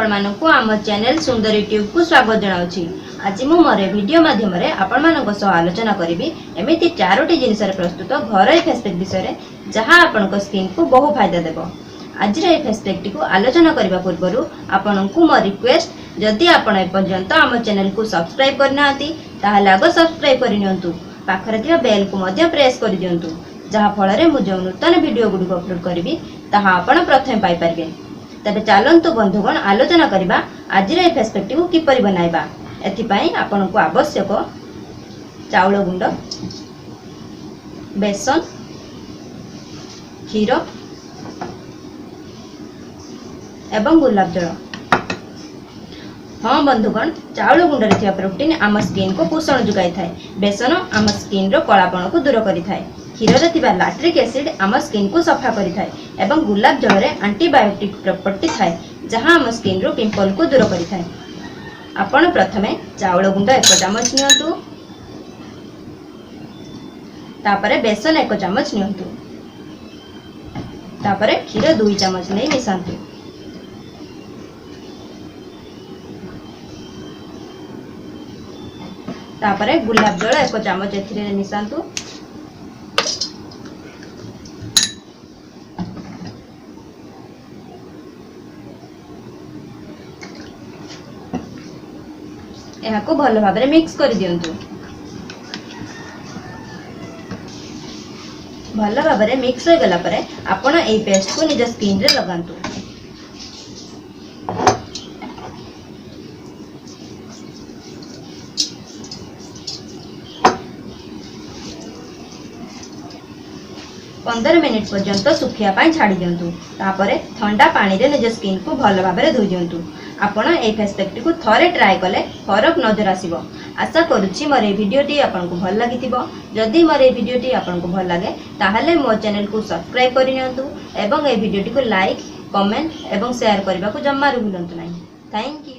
आपण मानकु आम चैनल सुंदरी ट्यूब को स्वागत जनाउछि। आज मु मोर वीडियो माध्यम रे आपण मानक सह आलोचना करिवि एमिति चारोटी जिनिसर प्रस्तुत घरोई फेस पैक विषय जहां आपनक स्किन को बहु फायदा देबो। आज रे फेस पैक टी को आलोचना करिबा पूर्वरु आपनकु मो रिक्वेस्ट जदि आपण एपर्यंत आम चैनल को सब्सक्राइब करनाती ताहाले आगो सब्सक्राइब करिनियंतु पाखरे थिया बेल को मध्य प्रेस करि दियंतु जहां फल रे मु जो नूतन वीडियो गुडी अपलोड करिवि ताहा आपण प्रथम पाई परबे। तबे चलंतु बंधुगण आलोचना करिबा आज रे फेस पैक को किपरि बनाइबा। एथि पई आपनको आवश्यक चाउल गुंड, बेसन, क्षीर एवं गुलाब जल। हाँ बंधुगण, चाउल गुंड रे थिया प्रोटीन आम स्किन को पोषण जुगाई थाए। बेसन आम स्किन रो कलापण को दूर करि थाए। क्षीर रे थिबा लैक्टिक एसिड आम स्किन को सफा करि थाए एवं गुलाब जल रे एंटीबायोटिक प्रॉपर्टी थाए जहां आम स्किन रो पिंपल को दूर करि थाए। आपण प्रथमे चाउल गुंड 1 चमच नियंतु, तापरे बेसन 1 चमच नियंतु, तापरे क्षीर 2 चमच नै मिसांतु। तापरे गुलाब जल 1 चमच एथिरे मिसांतु। यहाँ को भल भाव मिक्स कर दियंतु। भल भाव मिक्स हो गला परे आपण ए पेस्ट को निज स्किन रे लगांतु। पंदर मिनिट पर्यंत सुखिया पाई छाड़ी दियंतु। तापरे ठंडा पानी रे निज स्किन को भल भाव धोई दियंतु। आपण ए फेस पैक को थरे ट्राई कले फरक नजर आसीबो। आशा करूछि मोर ए वीडियोटी आपनको भल लागिथिबो। जदि मोर ए वीडियोटी आपनको भल लागे ताहाले मो चैनल को सब्सक्राइब करिनियंतु एवं ए वीडियोटी को लाइक, कमेंट एवं शेयर करबा को जम्मा भूलंतु नाही। Thank you.